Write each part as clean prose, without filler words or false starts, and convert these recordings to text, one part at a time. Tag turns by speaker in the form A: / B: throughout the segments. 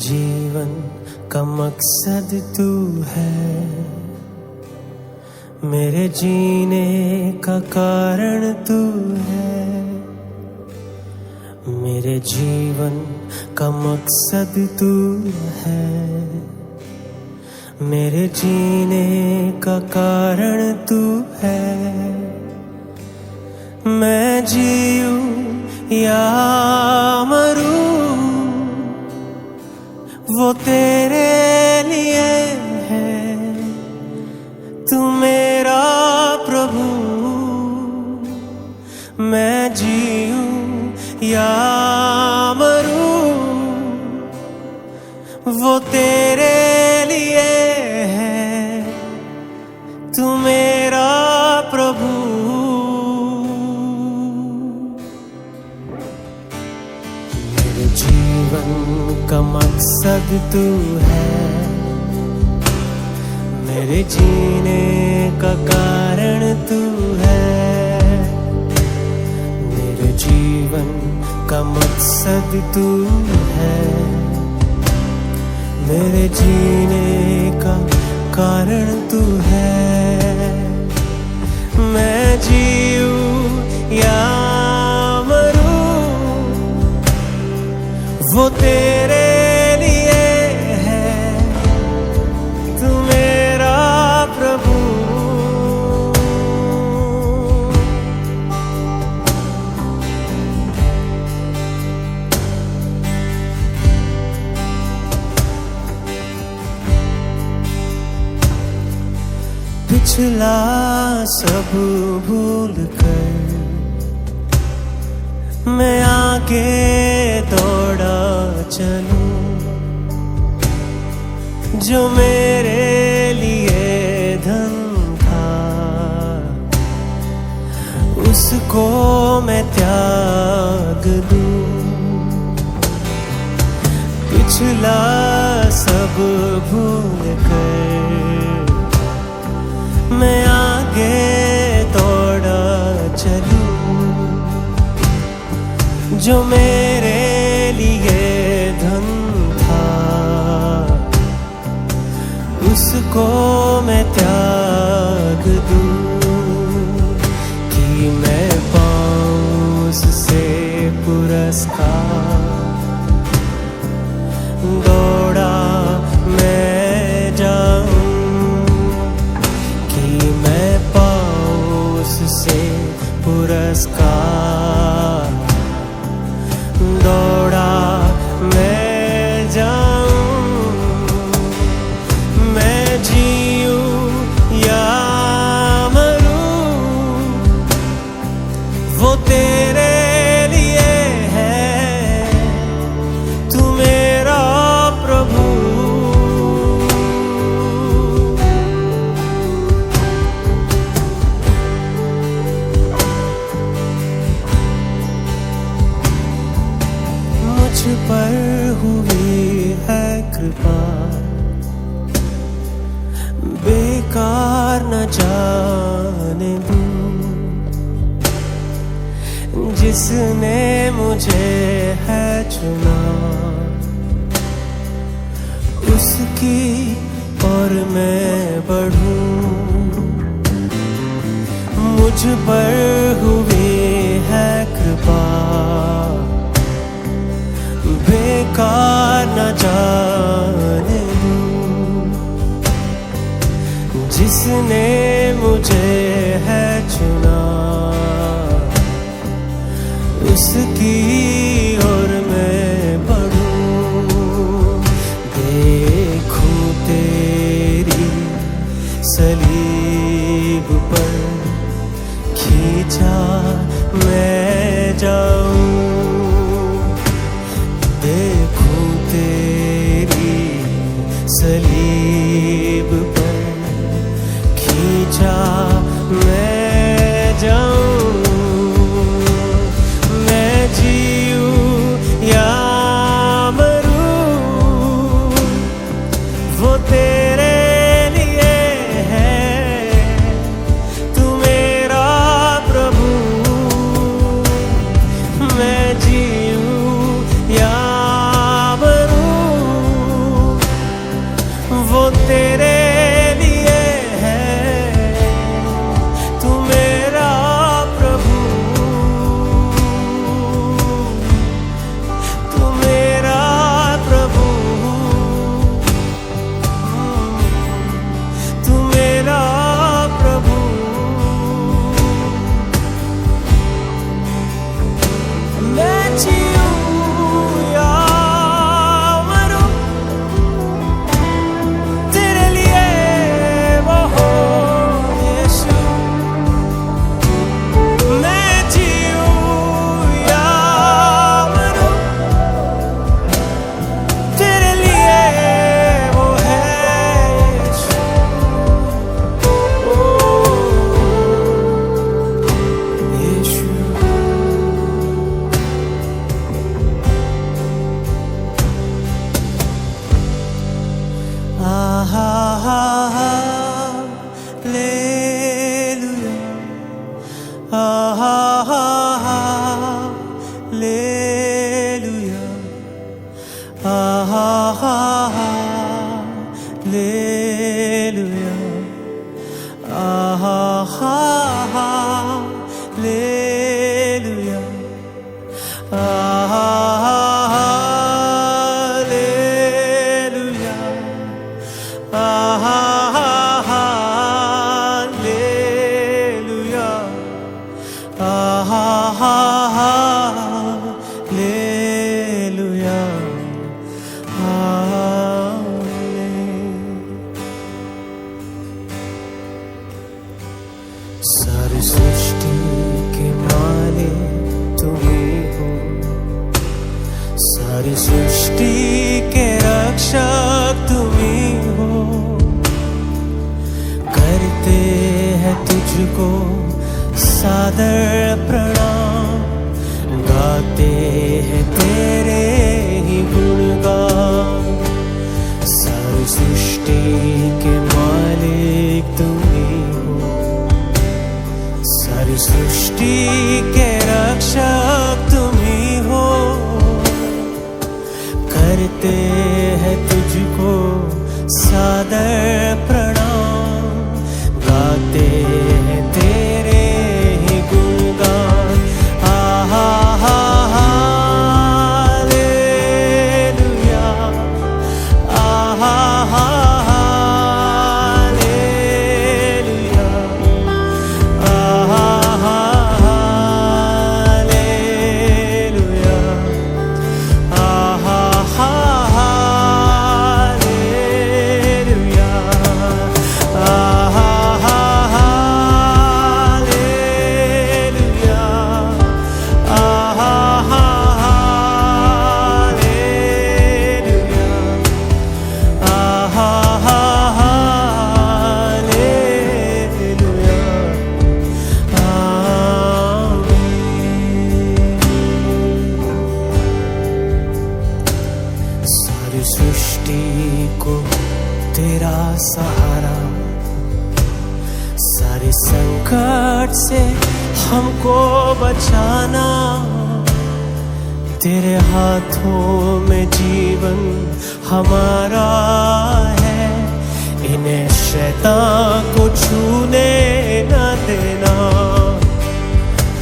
A: जीवन का मकसद तू है, मेरे जीने का कारण तू है। मेरे जीवन का मकसद तू है, मेरे जीने का कारण तू है। मैं जीऊं या मरूं वो तेरे लिए है, तू मेरा प्रभु। मैं जीऊं या मरूं वो तेरे लिए है, तू मेरा प्रभु। मेरे जीवन का मकसद तू है, मेरे जीने का कारण तू है। मेरे जीवन का मकसद तू है, मेरे जीने का कारण तू है। मैं जीऊं या मरूं वो तेरे लिए है, तू मेरा प्रभु। पिछला सब भूल कर मैं आगे दौड़ा चलूं, जो मेरे लिए धन था उसको मैं त्याग दूं। पिछला सब भूल कर मैं आगे दौड़ा चलूं, जो मेरे लिए धन था उसको मैं त्याग दूं, कि मैं पाऊं उससे पुरस्कार। दौड़ा मैं जाऊं कि मैं पाऊं उससे पुरस्कार। दौड़ा मैं जाऊं, मैं जीऊं या मरूं वो तेरे लिए है, तू मेरा प्रभु। मुझ पर हुई है कृपा, बेकार न जाने दूं। जिसने मुझे है चुना उसकी और मैं बढ़ूं। मुझ पर हुई है कृपा, बेकार न जाने दूं। जिसने मुझे है चुना उसकी और मैं बढ़ूं। देखूं तेरी सलीब पर खींचा मैं जाऊं, देखूं तेरी सलीब पर खींचा मैं जाऊं। मैं जीऊं या मरूं वो तेरे लिए है, तू मेरा प्रभु। मैं जीऊं या मरूं Alleluia. Alleluia. Alleluia. Alleluia. Alleluia. सारी सृष्टि के मालिक तुम ही हो, सारी सृष्टि के रक्षक तुम ही हो। करते हैं तुझको सादर प्रणाम, गाते हैं तेरे ही गुणगान। सारी सृष्टि के मालिक तुम ही हो, सारी सृष्टि के रक्षक तुम ही हो। करते हैं तुझको सादर प्रणाम, गाते हैं तेरे ही गुणगान। हालेलुया, हालेलुया, हालेलुया, सारी सृष्टि को तेरा सहारा, सारे संकट से हमको बचाना। तेरे हाथों में जीवन हमारा है, इन्हें शैतान को छूने न देना।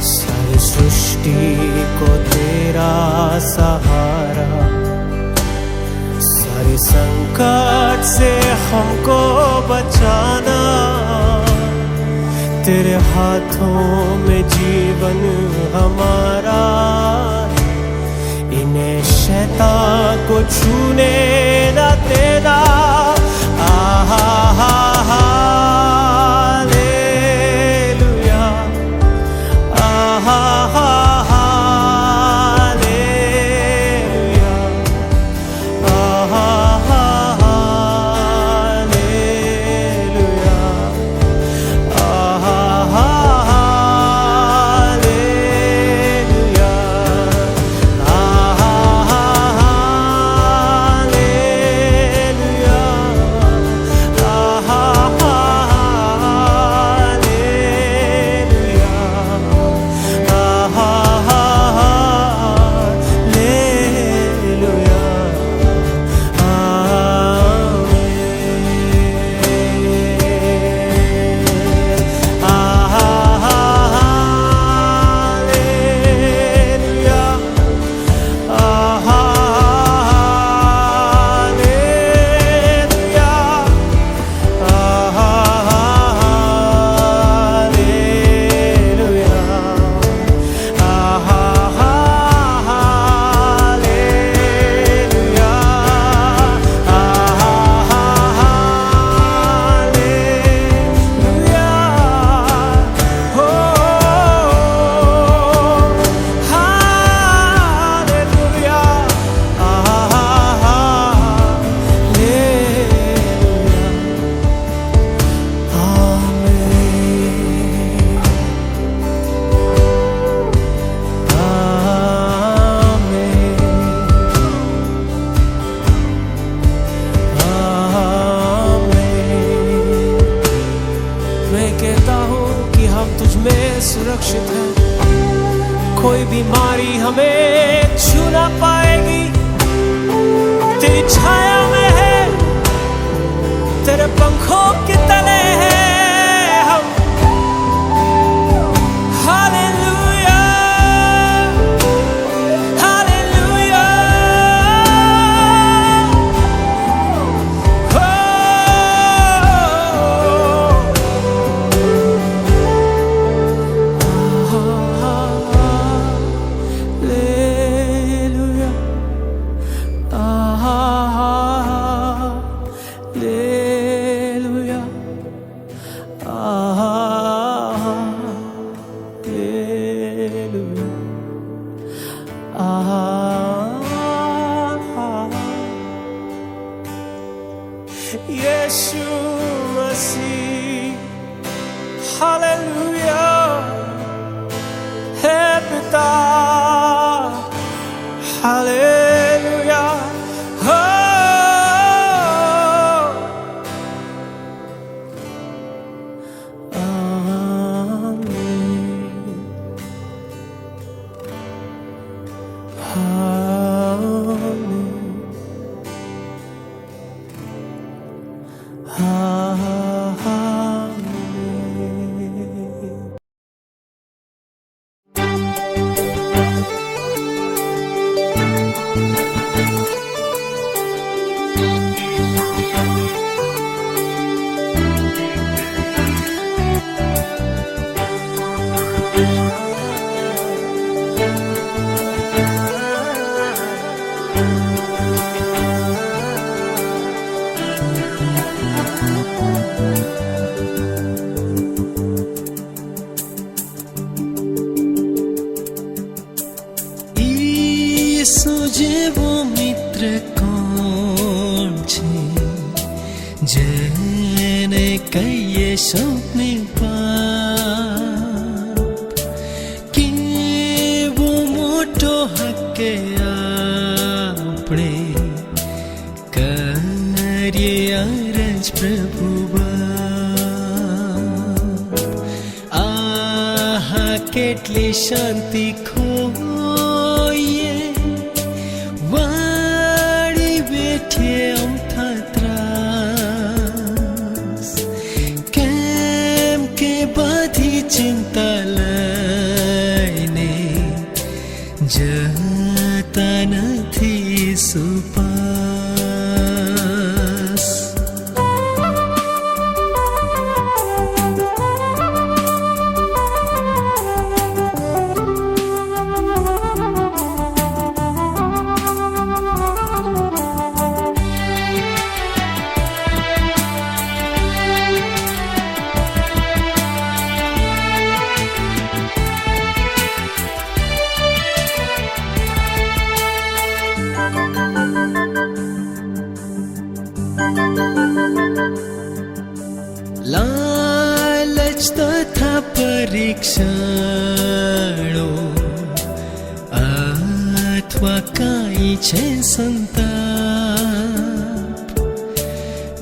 A: सारी सृष्टि को तेरा सहारा, सारे संकट से हमको बचाना। तेरे हाथों में जीवन हमारा, इन्हें शैतान को छूने न देना। हालेलुया, हालेलुया, हालेलुया,
B: सुरक्षित है, कोई बीमारी हमें छू ना पाएगी। तेरी छाया में है यीशु मसीह। हालेलुया है पिता, हालेलुया हो।
A: જેવો મિત્ર કોણ છે, જેને કહીએ સૌને પાપ, કેવો મોટો હક આપણે કરીએ અરજ પ્રભુ બાપ। આહા કેટલી શાંતિ ખોઈએ વાળી બેઠે અમથા ત્રાસ, કેમ કે બધી ચિંતા લઈને જતા નથી સુપાસ। લાલચ તથા પરીક્ષણો અથવા કાંઈ છે સંતાપ,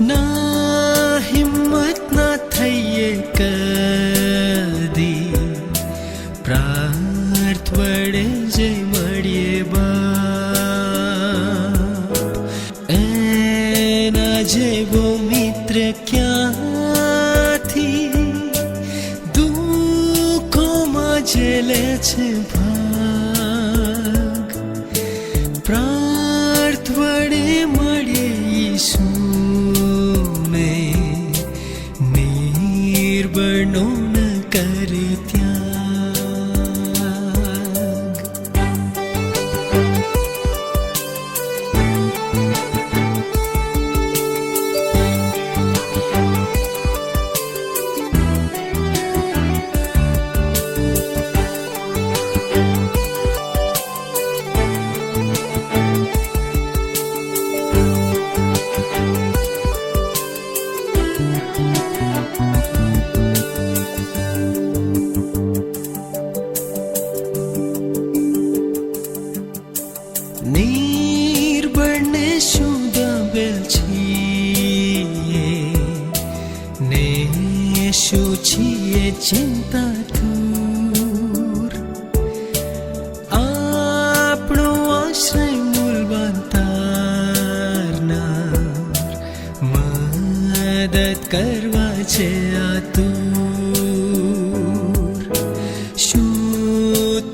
A: ના હિંમત ના થઈએ કદી, પ્રાર્થ વડે જે મળીએ બાપ। એના જેવો મિત્ર ક્યાંથી દુઃખોમાં જેલે છે ભાગ, પ્રાર્થ વડે મળીએ ઈશુને, નિર્બળનો ન કરે ત્યાગ। નિર્બળને શું દાબેલ છીએ, ને શું છીએ ચિંતા દૂર, આપણો આશ્રય મૂલવાન તારનાર, મદદ કરવા છે આતુર। શું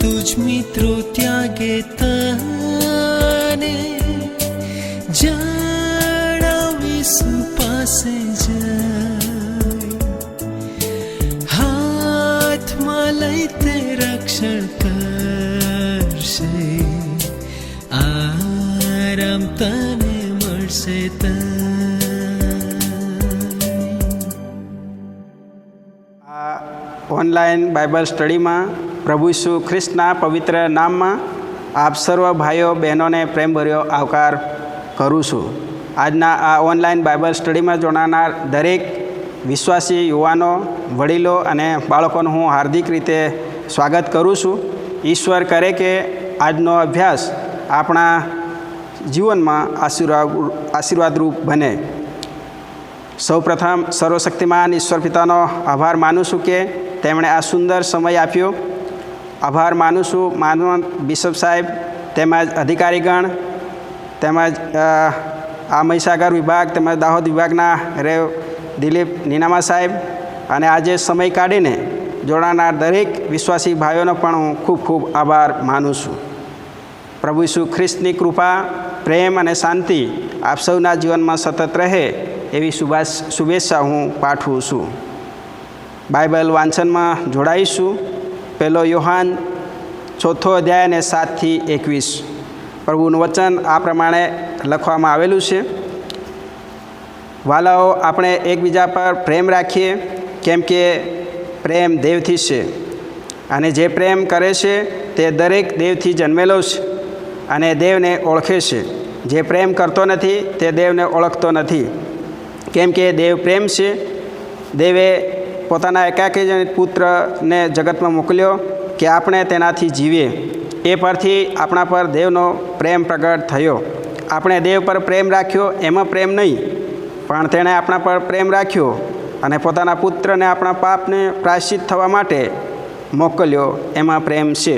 A: તુજ મિત્રો ત્યાગે તને, જણાવીશુ પાસે જઈ, હાથમાં લઈ તે રક્ષણ કરશે, આરામ તને મળશે તઈ।
C: ઓનલાઈન બાઇબલ સ્ટડીમાં પ્રભુ ઈસુ ખ્રિસ્તના પવિત્ર નામમાં આપ સર્વ ભાઈઓ બહેનોને પ્રેમભર્યો આવકાર કરું છું। આજના આ ઓનલાઈન બાઇબલ સ્ટડીમાં જોડાનાર દરેક વિશ્વાસી યુવાનો, વડીલો અને બાળકોનું હું હાર્દિક રીતે સ્વાગત કરું છું. ઈશ્વર કરે કે આજનો અભ્યાસ આપણા જીવનમાં આશીર્વાદરૂપ બને. સૌપ્રથમ સર્વશક્તિમાન ઈશ્વર પિતાનો આભાર માનું છું કે તેમણે આ સુંદર સમય આપ્યો. આભાર માનું છું માનવંત બિશપ સાહેબ તેમજ અધિકારીગણ તેમજ આ મહીસાગર વિભાગ તેમજ દાહોદ વિભાગના રેવ દિલીપ નીનામા સાહેબ અને આજે સમય કાઢીને જોડાનાર દરેક વિશ્વાસી ભાઈઓનો પણ હું ખૂબ ખૂબ આભાર માનું છું. પ્રભુ ઈસુ ખ્રિસ્તની કૃપા, પ્રેમ અને શાંતિ આપ સૌના જીવનમાં સતત રહે એવી શુભેચ્છા હું પાઠવું છું. બાઇબલ વાંચનમાં જોડાઈશું. પહેલો યોહાન 4 અધ્યાય અને 7-21. પ્રભુનું વચન આ પ્રમાણે લખવામાં આવેલું છે. વાલાઓ, આપણે એકબીજા પર પ્રેમ રાખીએ, કેમ કે પ્રેમ દેવથી છે, અને જે પ્રેમ કરે છે તે દરેક દેવથી જન્મેલો છે અને દેવને ઓળખે છે. જે પ્રેમ કરતો નથી તે દેવને ઓળખતો નથી, કેમ કે દેવ પ્રેમ છે. દેવે પોતાના એકાકી પુત્રને જગતમાં મોકલ્યો કે આપણે તેનાથી જીવીએ. એ પરથી આપણા પર દેવનો પ્રેમ પ્રગટ થયો. આપણે દેવ પર પ્રેમ રાખ્યો એમાં પ્રેમ નહીં, પણ તેણે આપણા પર પ્રેમ રાખ્યો અને પોતાના પુત્રને આપણા પાપને પ્રાયશ્ચિત થવા માટે મોકલ્યો, એમાં પ્રેમ છે.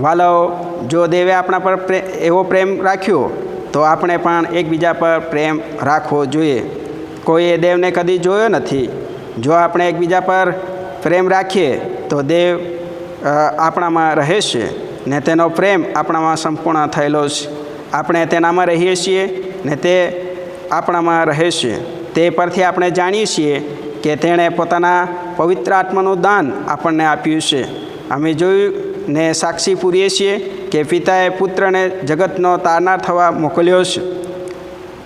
C: વાલાઓ, જો દેવે આપણા પર એવો પ્રેમ રાખ્યો તો આપણે પણ એકબીજા પર પ્રેમ રાખવો જોઈએ. કોઈએ દેવને કદી જોયો નથી. જો આપણે એકબીજા પર પ્રેમ રાખીએ તો દેવ આપણામાં રહે છે ને તેનો પ્રેમ આપણામાં સંપૂર્ણ થયેલો છે. આપણે તેનામાં રહીએ છીએ ને તે આપણામાં રહે છે. તે પરથી આપણે જાણીએ છીએ કે તેણે પોતાના પવિત્ર આત્માનું દાન આપણને આપ્યું છે. અમે જોયું ને સાક્ષી પૂરીએ છીએ કે પિતાએ પુત્રને જગતનો તારનાર થવા મોકલ્યો છે.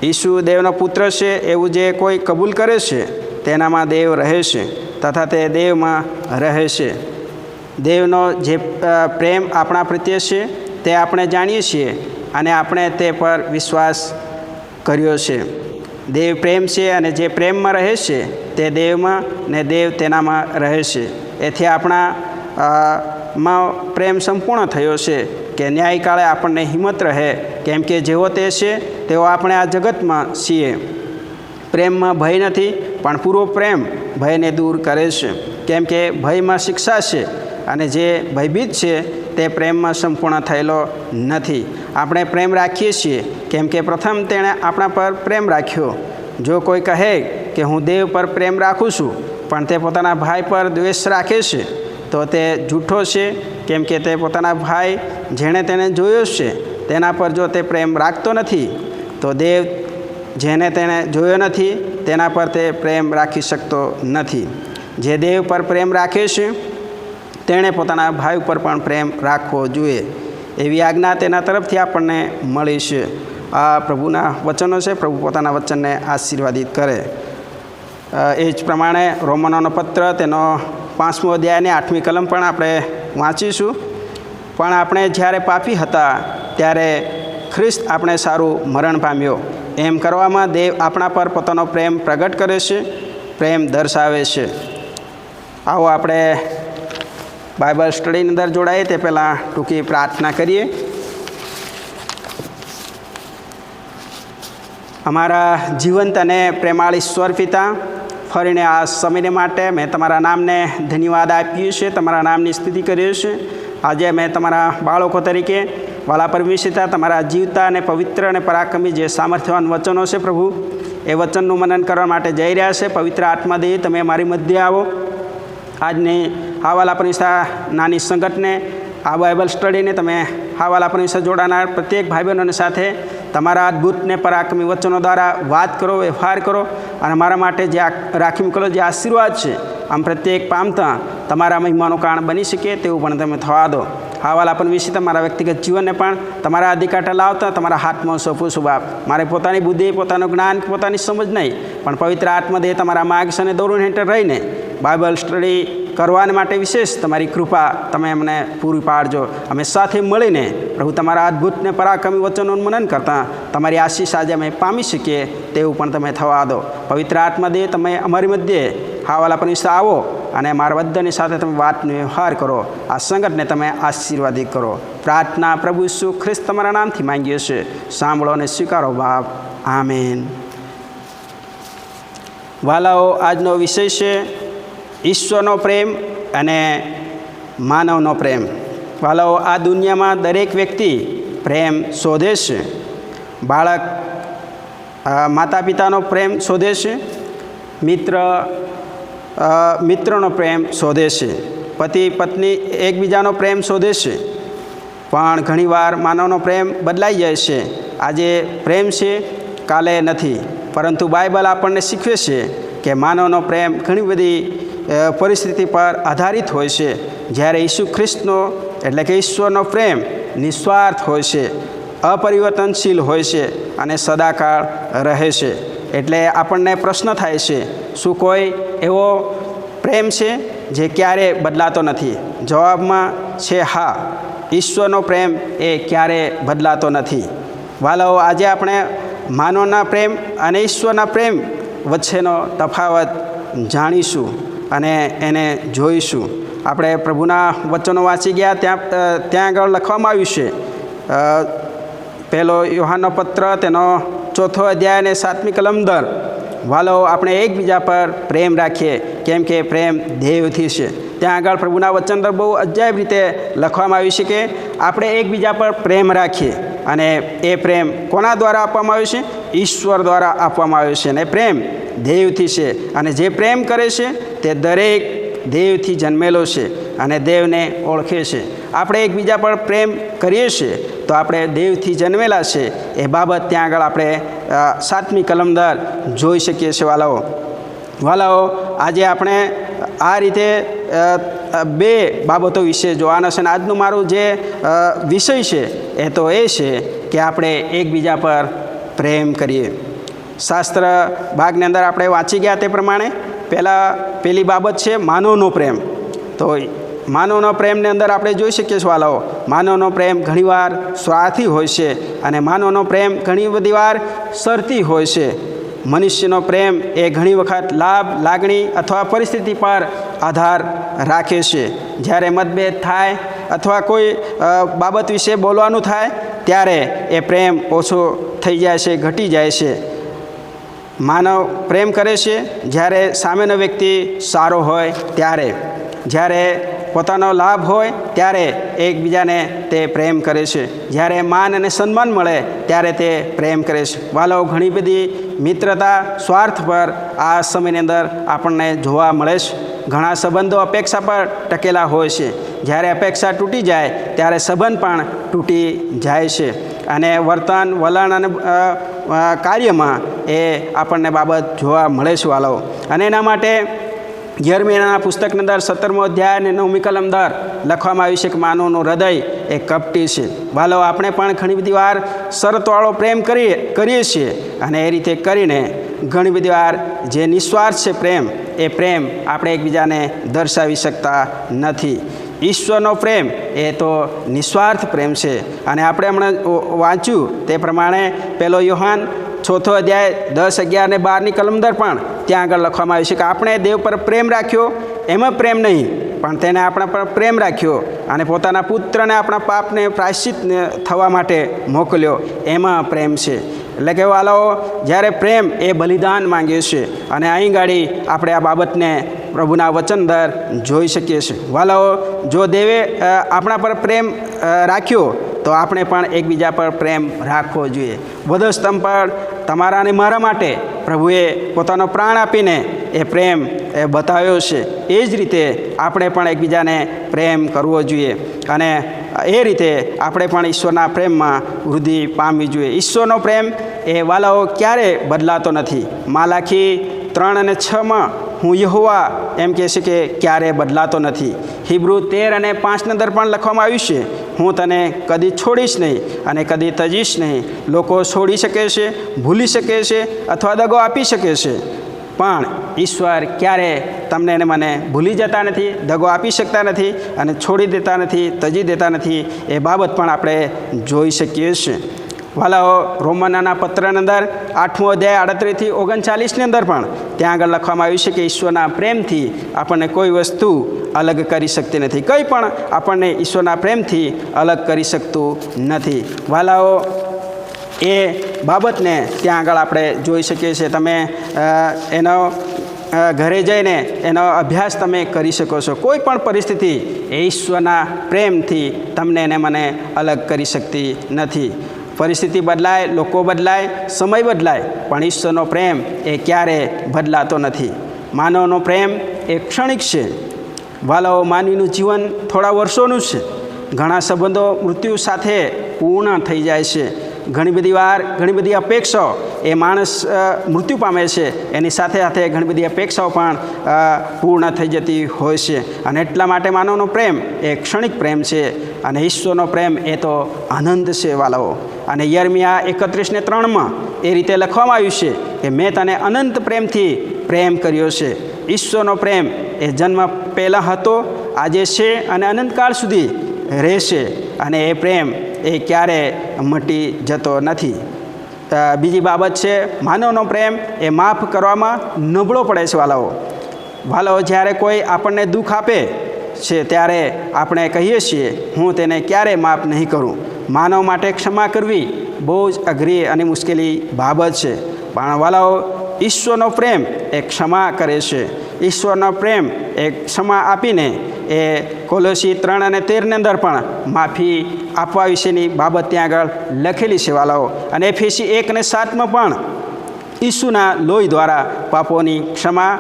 C: ઈસુ દેવનો પુત્ર છે એવું જે કોઈ કબૂલ કરે છે તેનામાં દેવ રહે છે તથા તે દેવમાં રહે છે. દેવનો જે પ્રેમ આપણા પ્રત્યે છે તે આપણે જાણીએ છીએ અને આપણે તે પર વિશ્વાસ કર્યો છે. દેવ પ્રેમ છે અને જે પ્રેમમાં રહે છે તે દેવમાં ને દેવ તેનામાં રહે છે. એથી આપણા માં પ્રેમ સંપૂર્ણ થયો છે કે ન્યાયકાળે આપણને હિંમત રહે, કેમ કે જેવો તે છે તેવો આપણે આ જગતમાં છીએ. પ્રેમમાં ભય નથી, પણ પૂરો પ્રેમ ભયને દૂર કરે છે, કેમ કે ભયમાં શિક્ષા છે અને જે ભયભીત છે તે પ્રેમમાં સંપૂર્ણ થયેલો નથી. આપણે પ્રેમ રાખીએ છીએ કેમ કે પ્રથમ તેણે આપણા પર પ્રેમ રાખ્યો. જો કોઈ કહે કે હું દેવ પર પ્રેમ રાખું છું પણ તે પોતાના ભાઈ પર દ્વેષ રાખે છે તો તે જૂઠો છે, કેમ કે તે પોતાના ભાઈ જેણે તેને જોયો છે તેના પર જો તે પ્રેમ રાખતો નથી તો દેવ જેને તેણે જોયો નથી તેના પર તે પ્રેમ રાખી શકતો નથી. જે દેવ પર પ્રેમ રાખે છે તેણે પોતાના ભાઈ ઉપર પણ પ્રેમ રાખવો જોઈએ. એવી આજ્ઞા તેના તરફથી આપણને મળી છે. આ પ્રભુના વચનો છે. પ્રભુ પોતાના વચનને આશીર્વાદિત કરે. એ જ પ્રમાણે રોમનોનો પત્ર તેનો 5મો અધ્યાયની 8મી કલમ પણ આપણે વાંચીશું. પણ આપણે જ્યારે પાપી હતા ત્યારે ખ્રિસ્ત આપણે સારું મરણ પામ્યો. એમ કરવામાં દેવ આપણા પર પોતાનો પ્રેમ પ્રગટ કરે છે, પ્રેમ દર્શાવે છે. આવો આપણે બાઇબલ સ્ટડીની અંદર જોડાઈએ તે પહેલાં ટૂંકી પ્રાર્થના કરીએ. અમારા જીવંત અને પ્રેમાળ ઈશ્વર પિતા, ફરીને આ સમયને માટે મેં તમારા નામને ધન્યવાદ આપીએ છીએ, તમારા નામની સ્તુતિ કરીએ છીએ. આજે મેં તમારા બાળકો તરીકે વાલા પરમેશ્વર તમારા જીવતા અને પવિત્ર અને પરાક્રમી જે સામર્થ્યવાન વચનો છે પ્રભુ, એ વચનનું મનન કરવા માટે જઈ રહ્યા છે. પવિત્ર આત્માદેવ તમે મારી મધ્ય આવો. આજની હાવાલા પરમેશ્વર નાની સંગતને આ બાઇબલ સ્ટડીને તમે હાવાલા પરમેશ્વર જોડાનાર પ્રત્યેક ભાઈ બહેનોની સાથે તમારા અદ્ભુત ને પરાક્રમી વચનો દ્વારા વાત કરો, વ્યવહાર કરો અને મારા માટે જે રાખી મૂકેલો જે આશીર્વાદ છે આમ પ્રત્યેક પામતા તમારા મહિમાનું કારણ બની શકે તેવું પણ તમે થવા દો. હાવાલા પણ વિશે તમારા વ્યક્તિગત જીવનને પણ તમારા અધિકાર લાવતા તમારા હાથમાં સોંપું છું બાપ. મારે પોતાની બુદ્ધિ, પોતાનું જ્ઞાન, પોતાની સમજ નહીં, પણ પવિત્ર આત્માદેવ તમારા માર્ગદર્શન અને દોરણ હેઠળ રહીને બાઇબલ સ્ટડી કરવાને માટે વિશેષ તમારી કૃપા તમે અમને પૂરી પાડજો. અમે સાથે મળીને પ્રભુ તમારા અદ્ભુત ને પરાક્રમી વચનોનું મનન કરતાં તમારી આશીષ આજે અમે પામી શકીએ તેવું પણ તમે થવા દો. પવિત્ર આત્માદેવ તમે અમારી મધ્યે હાવાલા પરમેશ્વર આવો અને મારા બધાની સાથે તમે વાતનો વ્યવહાર કરો. આ સંગતને તમે આશીર્વાદિત કરો. પ્રાર્થના પ્રભુ ઈસુ ખ્રિસ્ત તમારા નામથી માંગીએ છીએ. સાંભળો અને સ્વીકારો બાપ. આમેન. વાલાઓ, આજનો વિષય છે ઈશ્વરનો પ્રેમ અને માનવનો પ્રેમ. વાલાઓ, આ દુનિયામાં દરેક વ્યક્તિ પ્રેમ શોધે છે. બાળક માતા પિતાનો પ્રેમ શોધે છે, મિત્રનો પ્રેમ શોધે છે, પતિ પત્ની એકબીજાનો પ્રેમ શોધે છે. પણ ઘણીવાર માનવનો પ્રેમ બદલાઈ જાય છે. આજે પ્રેમ છે, કાલે નથી. પરંતુ બાઇબલ આપણને શીખવે છે કે માનવનો પ્રેમ ઘણી બધી પરિસ્થિતિ પર આધારિત હોય છે, જ્યારે ઈસુ ખ્રિસ્તનો એટલે કે ઈશ્વરનો પ્રેમ નિસ્વાર્થ હોય છે, અપરિવર્તનશીલ હોય છે અને સદાકાળ રહે છે. એટલે આપણને પ્રશ્ન થાય છે, શું કોઈ એવો પ્રેમ છે જે ક્યારે બદલાતો નથી? જવાબમાં છે હા. ઈશ્વરનો પ્રેમ એ ક્યારે બદલાતો નથી. વાલાઓ, આજે આપણે માનવના પ્રેમ અને ઈશ્વરના પ્રેમ વચ્ચેનો તફાવત જાણીશું અને એને જોઈશું. આપણે પ્રભુના વચનો વાંચી ગયા, ત્યાં આગળ લખવામાં આવ્યું છે, પહેલો યોહાનનો પત્ર તેનો 4 અધ્યાય અને 7મી કલમ 10. વાલાઓ, આપણે એકબીજા પર પ્રેમ રાખીએ, કેમ કે પ્રેમ દેવથી છે. ત્યાં આગળ પ્રભુના વચન પર બહુ અજાયબ રીતે લખવામાં આવ્યું છે કે આપણે એકબીજા પર પ્રેમ રાખીએ. અને એ પ્રેમ કોના દ્વારા આપવામાં આવ્યો છે? ઈશ્વર દ્વારા આપવામાં આવ્યો છે. અને પ્રેમ દેવથી છે. અને જે પ્રેમ કરે છે તે દરેક દેવથી જન્મેલો છે અને દેવને ઓળખે છે. આપણે એકબીજા પર પ્રેમ કરીએ છીએ તો આપણે દેવથી જન્મેલા છે એ બાબત ત્યાં આગળ આપણે 7મી કલમ 10 જોઈ શકીએ છીએ. વાલાઓ, આજે આપણે આ રીતે 2 બાબતો વિશે જોવાના છે. અને આજનું મારું જે વિષય છે એ તો એ છે કે આપણે એકબીજા પર પ્રેમ કરીએ. શાસ્ત્ર ભાગની અંદર આપણે વાંચી ગયા તે પ્રમાણે પહેલી બાબત છે માનવનો પ્રેમ. તો માનવનો પ્રેમની અંદર આપણે જોઈ શકીએ છીએ વાલાઓ, માનવનો પ્રેમ ઘણીવાર સ્વાર્થી હોય છે અને માનવનો પ્રેમ ઘણી બધી વાર શરતી હોય છે. મનુષ્યનો પ્રેમ એ ઘણી વખત લાભ, લાગણી અથવા પરિસ્થિતિ પર આધાર રાખે છે. જ્યારે મતભેદ થાય અથવા કોઈ બાબત વિશે બોલવાનું થાય ત્યારે એ પ્રેમ ઓછો થઈ જાય છે, ઘટી જાય છે. માનવ પ્રેમ કરે છે જ્યારે સામેનો વ્યક્તિ સારો હોય ત્યારે, જ્યારે પોતાનો લાભ હોય ત્યારે એકબીજાને તે પ્રેમ કરે છે, જ્યારે માન અને સન્માન મળે ત્યારે તે પ્રેમ કરે છે. વાલાઓ, ઘણી બધી મિત્રતા સ્વાર્થ પર આ સમયની અંદર આપણને જોવા મળે છે. ઘણા સંબંધો અપેક્ષા પર ટકેલા હોય છે. જ્યારે અપેક્ષા તૂટી જાય ત્યારે સંબંધ પણ તૂટી જાય છે. અને વર્તન, વલણ અને કાર્યમાં એ આપણને બાબત જોવા મળે છે વાલાઓ. અને એના માટે યર્મિયાના પુસ્તકની અંદર 17મો અધ્યાય અને 9મી કલમ 10 લખવામાં આવ્યું છે કે માનવનું હૃદય એ કપટી છે. વાલાઓ, આપણે પણ ઘણી બધી વાર શરતવાળો પ્રેમ કરીએ છીએ અને એ રીતે કરીને ઘણી બધી વાર જે નિસ્વાર્થ છે પ્રેમ, એ પ્રેમ આપણે એકબીજાને દર્શાવી શકતા નથી. ઈશ્વરનો પ્રેમ એ તો નિસ્વાર્થ પ્રેમ છે. અને આપણે હમણાં વાંચ્યું તે પ્રમાણે પહેલો યોહાન 4 અધ્યાય 10, 11 અને 12ની કલમ 10 પણ ત્યાં આગળ લખવામાં આવ્યું છે કે આપણે દેવ પર પ્રેમ રાખ્યો, એમાં પ્રેમ નહીં, પણ તેને આપણા પર પ્રેમ રાખ્યો અને પોતાના પુત્રને આપણા પાપને પ્રાયશ્ચિત થવા માટે મોકલ્યો, એમાં પ્રેમ છે. એટલે કે વાલાઓ, જ્યારે પ્રેમ એ બલિદાન માંગે છે. અને અહીં ગાડી આપણે આ બાબતને પ્રભુના વચન દર જોઈ શકીએ છીએ. વાલાઓ, જો દેવે આપણા પર પ્રેમ રાખ્યો તો આપણે પણ એકબીજા પર પ્રેમ રાખવો જોઈએ. વધસ્તંભ પર તમારા અને મારા માટે પ્રભુએ પોતાનો પ્રાણ આપીને એ પ્રેમ એ બતાવ્યો છે. એ જ રીતે આપણે પણ એકબીજાને પ્રેમ કરવો જોઈએ અને એ રીતે આપણે પણ ઈશ્વરના પ્રેમમાં વૃદ્ધિ પામવી જોઈએ. ઈશ્વરનો પ્રેમ એ વાલાઓ ક્યારે બદલાતો નથી. માલાખી 3 અને 6માં હું યહોવા એમ કહે છે કે ક્યારે બદલાતો નથી. હિબ્રુ 13 અને 5ની અંદર પણ લખવામાં આવ્યું છે, હું તને કદી છોડીશ નહીં અને કદી તજીશ નહીં. લોકો છોડી શકે છે, ભૂલી શકે છે અથવા દગો આપી શકે છે, પણ ઈશ્વર ક્યારે તમને અને મને ભૂલી જતા નથી, દગો આપી શકતા નથી અને છોડી દેતા નથી, તજી દેતા નથી. એ બાબત પણ આપણે જોઈ શકીએ છીએ. વાલાઓ, રોમનના પત્રની અંદર 8મો અધ્યાય 38થી 39ની અંદર પણ ત્યાં આગળ લખવામાં આવ્યું છે કે ઈશ્વરના પ્રેમથી આપણને કોઈ વસ્તુ અલગ કરી શકતી નથી. કંઈ પણ આપણને ઈશ્વરના પ્રેમથી અલગ કરી શકતું નથી. વાલાઓ, એ બાબતને ત્યાં આગળ આપણે જોઈ શકીએ છીએ. તમે એનો ઘરે જઈને એનો અભ્યાસ તમે કરી શકો છો. કોઈ પણ પરિસ્થિતિ એ ઈશ્વરના પ્રેમથી તમને એને મને અલગ કરી શકતી નથી. પરિસ્થિતિ બદલાય, લોકો બદલાય, સમય બદલાય, પણ ઈશ્વરનો પ્રેમ એ ક્યારે બદલાતો નથી. માનવનો પ્રેમ એ ક્ષણિક છે. વાલાઓ, માનવીનું જીવન થોડા વર્ષોનું છે. ઘણા સંબંધો મૃત્યુ સાથે પૂર્ણ થઈ જાય છે. ઘણી બધી વાર ઘણી બધી અપેક્ષાઓ એ માણસ મૃત્યુ પામે છે, એની સાથે સાથે ઘણી બધી અપેક્ષાઓ પણ પૂર્ણ થઈ જતી હોય છે. અને એટલા માટે માનવનો પ્રેમ એ ક્ષણિક પ્રેમ છે અને ઈશ્વરનો પ્રેમ એ તો આનંદ છે. વાલાઓ, અને યર્મિયા 31:3 એ રીતે લખવામાં આવ્યું છે કે મેં તને અનંત પ્રેમથી પ્રેમ કર્યો છે. ઈશ્વરનો પ્રેમ એ જન્મ પહેલાં હતો, આજે છે અને અનંતકાળ સુધી રહેશે. અને એ પ્રેમ એ ક્યારે મટી જતો નથી. બીજી બાબત છે, માનવનો પ્રેમ એ માફ કરવામાં નબળો પડે છે. વાલાઓ, જ્યારે કોઈ આપણને દુઃખ આપે છે ત્યારે આપણે કહીએ છીએ હું તેને ક્યારે માફ નહીં કરું. માનવ માટે ક્ષમા કરવી બહુ જ અઘરી અને મુશ્કેલી બાબત છે. પણ વાલાઓ, ઈશ્વરનો પ્રેમ એ ક્ષમા કરે છે. ઈશ્વરનો પ્રેમ એ ક્ષમા આપીને એ કોલોસી 3:13 અંદર પણ માફી આપવા વિશેની બાબત ત્યાં આગળ લખેલી છે. વાલાઓ, અને એફેસી 1:7 પણ ઈસુના લોહી દ્વારા પાપોની ક્ષમા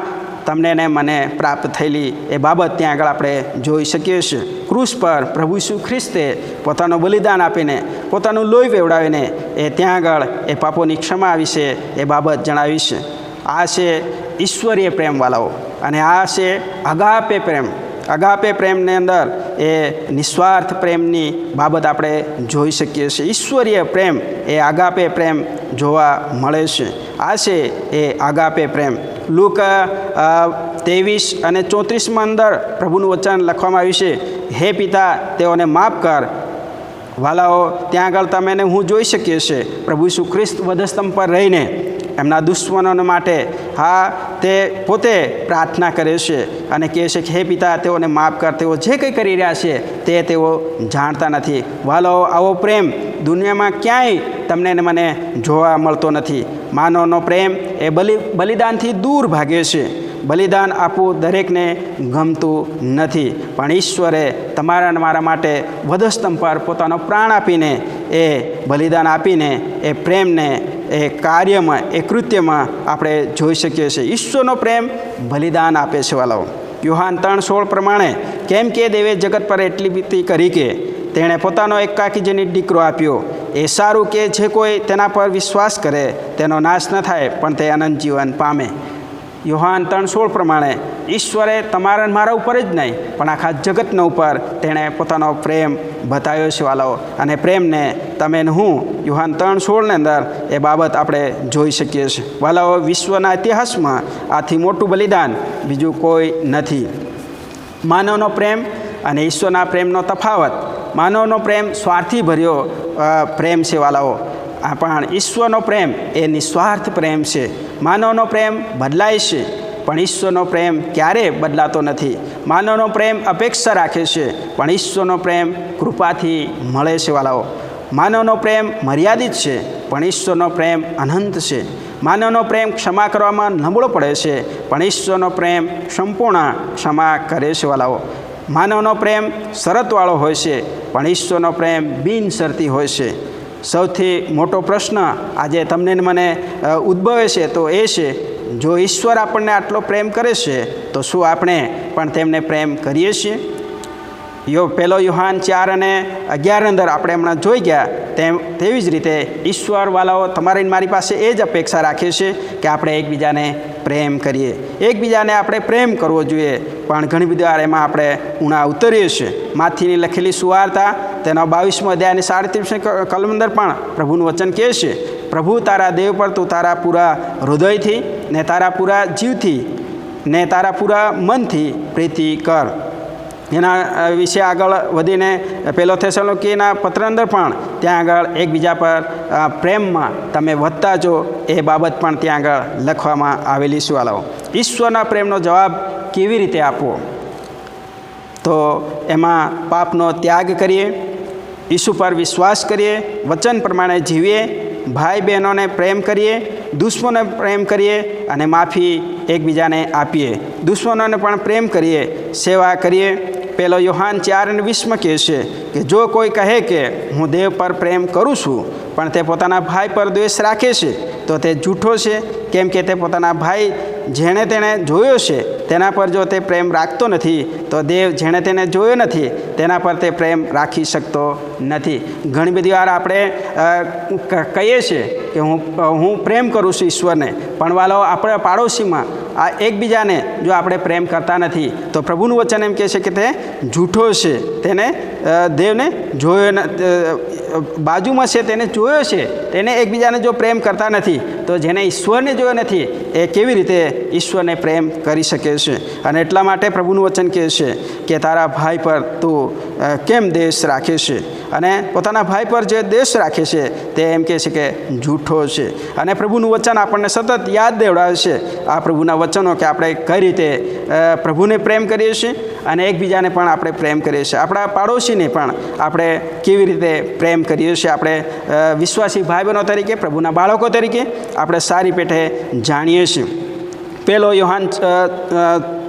C: તમને ને મને પ્રાપ્ત થયેલી એ બાબત ત્યાં આગળ આપણે જોઈ શકીએ છીએ. ક્રૂસ પર પ્રભુ ઈસુ ખ્રિસ્તે પોતાનું બલિદાન આપીને, પોતાનું લોહી વેવડાવીને એ ત્યાં આગળ એ પાપોની ક્ષમા વિશે એ બાબત જણાવી છે. આ છે ઈશ્વરીય પ્રેમ. વાલાઓ, અને આ છે અગાપે પ્રેમ. અગાપે પ્રેમની અંદર એ નિસ્વાર્થ પ્રેમની બાબત આપણે જોઈ શકીએ છીએ. ઈશ્વરીય પ્રેમ એ અગાપે પ્રેમ જોવા મળે છે. આ છે એ અગાપે પ્રેમ. લૂક 23:34 અંદર પ્રભુનું વચન લખવામાં આવ્યું છે, હે પિતા, તેઓને માફ કર. વાલાઓ, ત્યાં આગળ તમે હું જોઈ શકીએ છીએ પ્રભુ ઈસુ ખ્રિસ્ત વધસ્તંભ પર રહીને એમના દુશ્મનો માટે તે પોતે પ્રાર્થના કરે છે અને કહે છે કે હે પિતા, તેઓને માફ કર, તેઓ જે કંઈ કરી રહ્યા છે તેઓ જાણતા નથી. વાલાઓ, આવો પ્રેમ દુનિયામાં ક્યાંય તમને ને મને જોવા મળતો નથી. માનવનો પ્રેમ એ બલિદાનથી દૂર ભાગે છે. બલિદાન આપવું દરેકને ગમતું નથી, પણ ઈશ્વરે તમારા અને મારા માટે વધસ્તંભ પર પોતાનો પ્રાણ આપીને એ બલિદાન આપીને એ પ્રેમને એ કાર્યમાં, એ કૃત્યમાં આપણે જોઈ શકીએ છીએ. ઈશ્વરનો પ્રેમ બલિદાન આપે છે. વાલાઓ, યોહાન 3:16 પ્રમાણે, કેમ કે દેવે જગત પર એટલી પ્રીતિ કરી કે તેણે પોતાનો એકાકીજનિત દીકરો આપ્યો, એ સારું કે જે કોઈ તેના પર વિશ્વાસ કરે તેનો નાશ ન થાય પણ તે અનંત જીવન પામે. યોહાન 3:16 પ્રમાણે ઈશ્વરે તમારા મારા ઉપર જ નહીં પણ આખા જગતના ઉપર તેણે પોતાનો પ્રેમ બતાવ્યો છે. વાલાઓ, અને પ્રેમને તમે હું યોહાન 3:16 અંદર એ બાબત આપણે જોઈ શકીએ છીએ. વાલાઓ, વિશ્વના ઇતિહાસમાં આથી મોટું બલિદાન બીજું કોઈ નથી. માનવનો પ્રેમ અને ઈશ્વરના પ્રેમનો તફાવત. માનવનો પ્રેમ સ્વાર્થી ભર્યો પ્રેમ છે. વાલાઓ, પણ ઈશ્વરનો પ્રેમ એ નિસ્વાર્થ પ્રેમ છે. માનવનો પ્રેમ બદલાય છે પણ ઈશ્વરનો પ્રેમ ક્યારેય બદલાતો નથી. માનવનો પ્રેમ અપેક્ષા રાખે છે પણ ઈશ્વરનો પ્રેમ કૃપાથી મળે છે. વાલાઓ, માનવનો પ્રેમ મર્યાદિત છે પણ ઈશ્વરનો પ્રેમ અનંત છે. માનવનો પ્રેમ ક્ષમા કરવામાં નબળો પડે છે પણ ઈશ્વરનો પ્રેમ સંપૂર્ણ ક્ષમા કરે છે. વાલાઓ, માનવનો પ્રેમ શરતવાળો હોય છે પણ ઈશ્વરનો પ્રેમ બિનશરતી હોય છે. સૌથી મોટો પ્રશ્ન આજે તમને મને ઉદ્ભવે છે તો એ છે, જો ઈશ્વર આપણને આટલો પ્રેમ કરે છે તો શું આપણે પણ તેમને પ્રેમ કરીએ છીએ? પહેલો યોહાન 4:11 અંદર આપણે હમણાં જોઈ ગયા તેવી જ રીતે ઈશ્વર વાલાઓ તમારી મારી પાસે એ જ અપેક્ષા રાખે છે કે આપણે એકબીજાને પ્રેમ કરીએ. એકબીજાને આપણે પ્રેમ કરવો જોઈએ, પણ ઘણી બધી વાર એમાં આપણે ઉણા ઉતરીએ છીએ. માથીની લખેલી સુવાર્તા તેનો 22મો અધ્યાય અને 37મી કલમ અંદર પણ પ્રભુનું વચન કહે છે પ્રભુ તારા દેવ પર તું તારા પૂરા હૃદયથી ને તારા પૂરા જીવથી ને તારા પૂરા મનથી પ્રીતિ કર. એના વિશે આગળ વધીને પહેલો થેસલોનિકીના પત્ર અંદર પણ ત્યાં આગળ એકબીજા પર પ્રેમમાં તમે વધતા જો એ બાબત પણ ત્યાં આગળ લખવામાં આવેલી છે. વાલાઓ, ઈશ્વરના પ્રેમનો જવાબ કેવી રીતે આપવો? તો એમાં પાપનો ત્યાગ કરીએ, ઈસુ પર વિશ્વાસ કરીએ, વચન પ્રમાણે જીવીએ, ભાઈ બહેનોને પ્રેમ કરીએ, દુશ્મનોને પ્રેમ કરીએ અને માફી એકબીજાને આપીએ. દુશ્મનોને પણ પ્રેમ કરીએ, સેવા કરીએ. પહેલો યોહાન 4:20 કહે છે કે જો કોઈ કહે કે હું દેવ પર પ્રેમ કરું છું પણ તે પોતાના ભાઈ પર દ્વેષ રાખે છે તો તે જૂઠો છે, કેમ કે તે પોતાના ભાઈ જેણે તેણે જોયો છે તેના પર જો તે પ્રેમ રાખતો નથી તો દેવ જેણે તેને જોયો નથી તેના પર તે પ્રેમ રાખી શકતો નથી. ઘણી બધી વાર આપણે કહીએ છીએ કે હું પ્રેમ કરું છું ઈશ્વરને, પણ વાલો આપણે પાડોશીમાં આ એકબીજાને જો આપણે પ્રેમ કરતા નથી તો પ્રભુનું વચન એમ કહે છે કે તે જૂઠો છે. તેને દેવને જોયો, બાજુમાં છે તેને જોયો છે, તેને એકબીજાને જો પ્રેમ કરતા નથી તો જેને ઈશ્વરને જોયો નથી એ કેવી રીતે ઈશ્વરને પ્રેમ કરી શકે છે? અને એટલા માટે પ્રભુનું વચન કહે છે કે તારા ભાઈ પર તું કેમ દ્વેષ રાખે છે? અને પોતાના ભાઈ પર જે દ્વેષ રાખે છે તે એમ કહે છે કે જૂઠો છે. અને પ્રભુનું વચન આપણને સતત યાદ દેવડાવે છે આ પ્રભુના વચનો કે આપણે કઈ રીતે પ્રભુને પ્રેમ કરીએ છીએ અને એકબીજાને પણ આપણે પ્રેમ કરીએ છીએ, આપણા પાડોશીને પણ આપણે કેવી રીતે પ્રેમ કરીએ છીએ. આપણે વિશ્વાસી ભાઈ બહેનો તરીકે, પ્રભુના બાળકો તરીકે આપણે સારી પેઠે જાણીએ છીએ. પહેલો યોહાન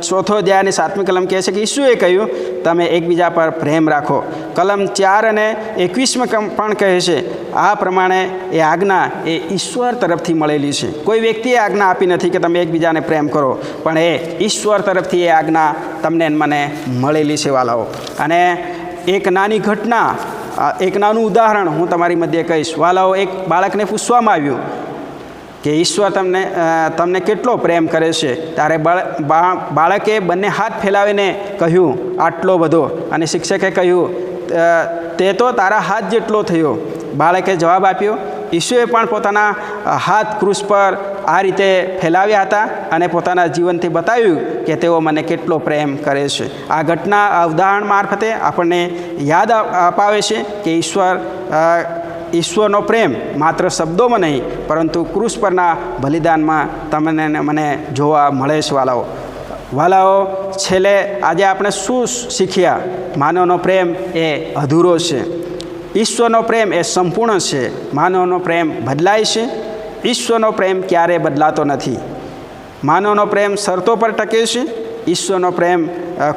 C: 4 અધ્યાયની 7મી કલમ કહે છે કે ઈસુએ કહ્યું તમે એકબીજા પર પ્રેમ રાખો. કલમ 4:21 પણ કહે છે આ પ્રમાણે એ આજ્ઞા એ ઈશ્વર તરફથી મળેલી છે. કોઈ વ્યક્તિએ આજ્ઞા આપી નથી કે તમે એકબીજાને પ્રેમ કરો, પણ એ ઈશ્વર તરફથી એ આજ્ઞા તમને મને મળેલી છે. વાલાઓ, અને એક નાની ઘટના, એક નાનું ઉદાહરણ હું તમારી મધ્યે કહીશ. વાલાઓ, એક બાળકને પૂછવામાં આવ્યું કે ઈશ્વર તમને કેટલો પ્રેમ કરે છે, ત્યારે બાળકે બંને હાથ ફેલાવીને કહ્યું આટલો બધો, અને શિક્ષકે કહ્યું તે તો તારા હાથ જેટલો થયો. બાળકે જવાબ આપ્યો. ઈસુએ પણ પોતાના હાથ ક્રૂસ પર આ રીતે ફેલાવ્યા હતા અને પોતાના જીવનથી બતાવ્યું કે તેઓ મને કેટલો પ્રેમ કરે છે. આ ઘટના, આ ઉદાહરણ મારફતે આપણને યાદ અપાવે છે કે ઈશ્વરનો પ્રેમ માત્ર શબ્દોમાં નહીં પરંતુ ક્રૂસ પરના બલિદાનમાં તમને મને જોવા મળે છે. વાલાઓ, છેલ્લે આજે આપણે શું શીખ્યા? માનવનો પ્રેમ એ અધૂરો છે, ઈશ્વરનો પ્રેમ એ સંપૂર્ણ છે. માનવનો પ્રેમ બદલાય છે, ઈશ્વરનો પ્રેમ ક્યારેય બદલાતો નથી. માનવનો પ્રેમ શરતો પર ટકે છે, ઈશ્વરનો પ્રેમ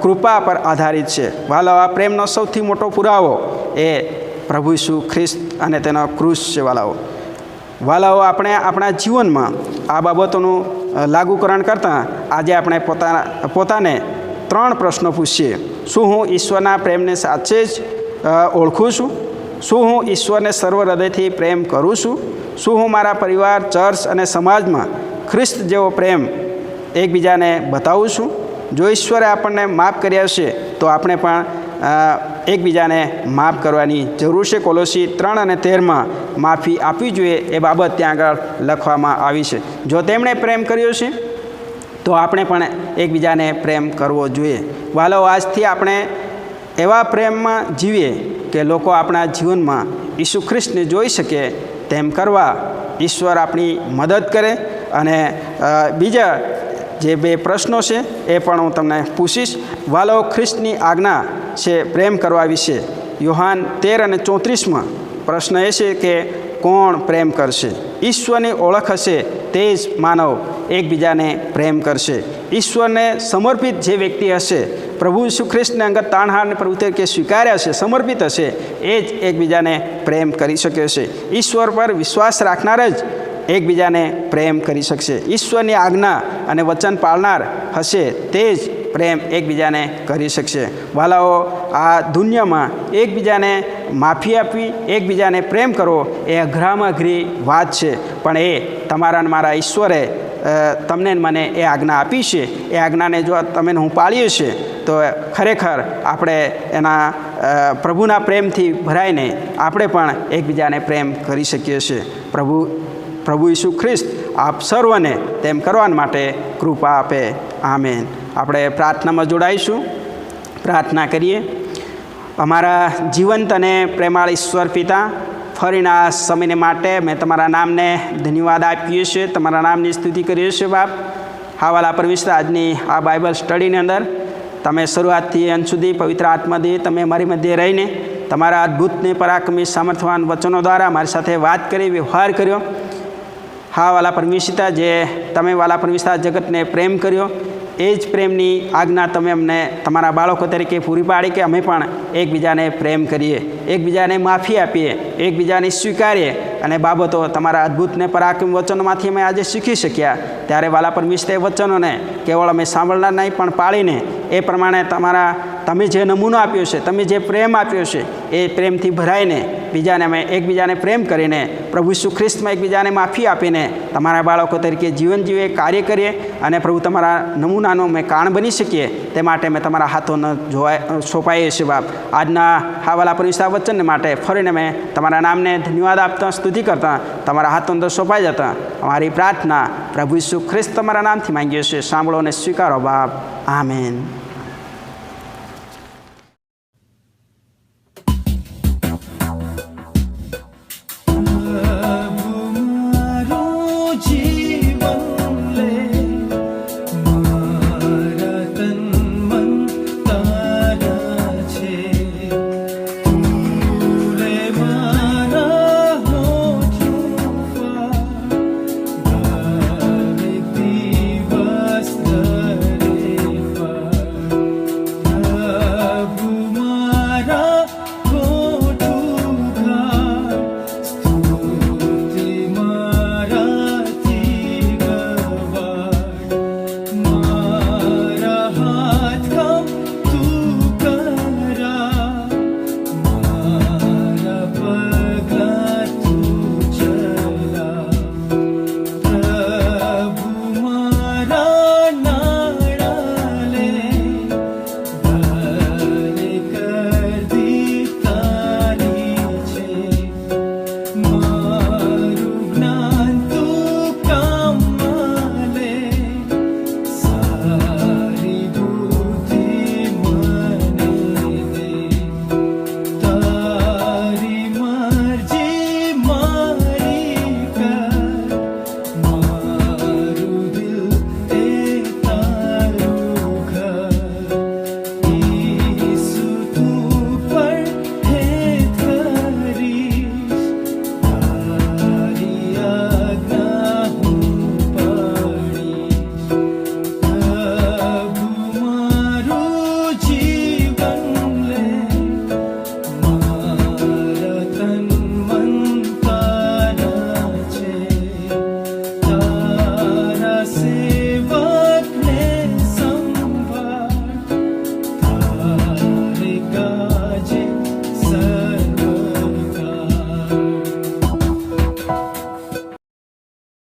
C: કૃપા પર આધારિત છે. વાલાઓ, આ પ્રેમનો સૌથી મોટો પુરાવો એ પ્રભુ ઈસુ ખ્રિસ્ત અને તેનો ક્રૂસ છે. વાલાઓ, આપણે આપણા જીવનમાં આ બાબતોનું લાગુકરણ કરતાં આજે આપણે પોતાને 3 પ્રશ્નો પૂછીએ. શું હું ઈશ્વરના પ્રેમને સાચે જ ઓળખું છું? શું હું ઈશ્વરને સર્વ હૃદયથી પ્રેમ કરું છું? શું હું મારા પરિવાર, ચર્ચ અને સમાજમાં ખ્રિસ્ત જેવો પ્રેમ એકબીજાને બતાવું છું? જો ઈશ્વરે આપણને માફ કર્યા છે તો આપણે પણ એકબીજાને માફ કરવાની જરૂર છે. કોલોસી 3:13 માફી આપવી જોઈએ એ બાબત ત્યાં આગળ લખવામાં આવી છે. જો તેમણે પ્રેમ કર્યો છે તો આપણે પણ એકબીજાને પ્રેમ કરવો જોઈએ. વાલો, આજથી આપણે એવા પ્રેમમાં જીવીએ કે લોકો આપણા જીવનમાં ઈસુ ખ્રિસ્તને જોઈ શકે તેમ કરવા ઈશ્વર આપણી મદદ કરે. અને બીજા જે 2 પ્રશ્નો છે એ પણ હું તમને પૂછીશ. વાલો, ખ્રિસ્તની આજ્ઞા છે પ્રેમ કરવા વિશે. યોહાન 13:34 પ્રશ્ન એ છે કે કોણ પ્રેમ કરશે? ઈશ્વરની ઓળખ હશે તે જ માનવ એકબીજાને પ્રેમ કરશે. ઈશ્વરને સમર્પિત જે વ્યક્તિ હશે, પ્રભુ ઈસુ ખ્રિસ્તને અંગત તારણહારને પ્રભુ તરીકે સ્વીકાર્યા છે, સમર્પિત હશે, એ જ એકબીજાને પ્રેમ કરી શકે છે. ઈશ્વર પર વિશ્વાસ રાખનાર જ એકબીજાને પ્રેમ કરી શકશે. ઈશ્વરની આજ્ઞા અને વચન પાળનાર હશે તે જ પ્રેમ એકબીજાને કરી શકશે. વાલાઓ, આ દુનિયામાં એકબીજાને માફી આપવી, એકબીજાને પ્રેમ કરવો એ અઘરામાં અઘરી વાત છે, પણ એ તમારા અને મારા ઈશ્વરે તમને મને એ આજ્ઞા આપી છે. એ આજ્ઞાને જો તમે હું પાળીએ છીએ તો ખરેખર આપણે એના પ્રભુના પ્રેમથી ભરાઈને આપણે પણ એકબીજાને પ્રેમ કરી શકીએ છીએ. પ્રભુ પ્રભુ ઈસુ ખ્રિસ્ત આપ સર્વને તેમ કરવા માટે કૃપા આપે. આમેન. આપણે પ્રાર્થનામાં જોડાઈશું. પ્રાર્થના કરીએ. અમારા જીવંત અને પ્રેમાળ ઈશ્વર પિતા, ફરીના સમયને માટે મેં તમારા નામને ધન્યવાદ આપીએ છીએ, તમારા નામની સ્તુતિ કરીએ છીએ. બાપ, હાવાલા પરમેશ્વર, આજની આ બાઇબલ સ્ટડીની અંદર તમે શરૂઆતથી અંત સુધી પવિત્ર આત્માથી તમે મારી મધ્યે રહીને તમારા અદ્ભુત ને પરાક્રમી સામર્થ્યવાન વચનો દ્વારા મારી સાથે વાત કરી, વ્યવહાર કર્યો. હા વાલા પરમેશ્વર, જે તમે વાલા પરમેશ્વર જગતને પ્રેમ કર્યો, એ જ પ્રેમની આજ્ઞા તમે અમને તમારા બાળકો તરીકે પૂરી પાડી કે અમે પણ એકબીજાને પ્રેમ કરીએ, એકબીજાને માફી આપીએ, એકબીજાને સ્વીકારીએ અને બાબતો તમારા અદ્ભુત ને પરાક્રમી વચનોમાંથી અમે આજે શીખી શક્યા. ત્યારે વાલા પરમેશ્વર વચનોને કેવળ અમે સાંભળનાર નહીં પણ પાળીને એ પ્રમાણે તમે જે નમૂનો આપ્યો છે, તમે જે પ્રેમ આપ્યો છે, એ પ્રેમથી ભરાઈને બીજાને અમે એકબીજાને પ્રેમ કરીને પ્રભુ ઈસુ ખ્રિસ્તમાં એકબીજાને માફી આપીને તમારા બાળકો તરીકે જીવન જીવે, કાર્ય કરીએ અને પ્રભુ તમારા નમૂનાનો અમે કાણ બની શકીએ તે માટે અમે તમારા હાથોને સોંપાઈએ છીએ. બાપ, આજના હાવાલા પરમેશ્વર વચનને માટે ફરીને અમે તમારા નામને ધન્યવાદ આપતા, સ્તુતિ કરતા તમારા હાથો અંદર સોંપાઈ જતા અમારી પ્રાર્થના પ્રભુ ઈસુ ખ્રિસ્ત તમારા નામથી માંગીએ છીએ. સાંભળો અને સ્વીકારો બાપ. આમેન.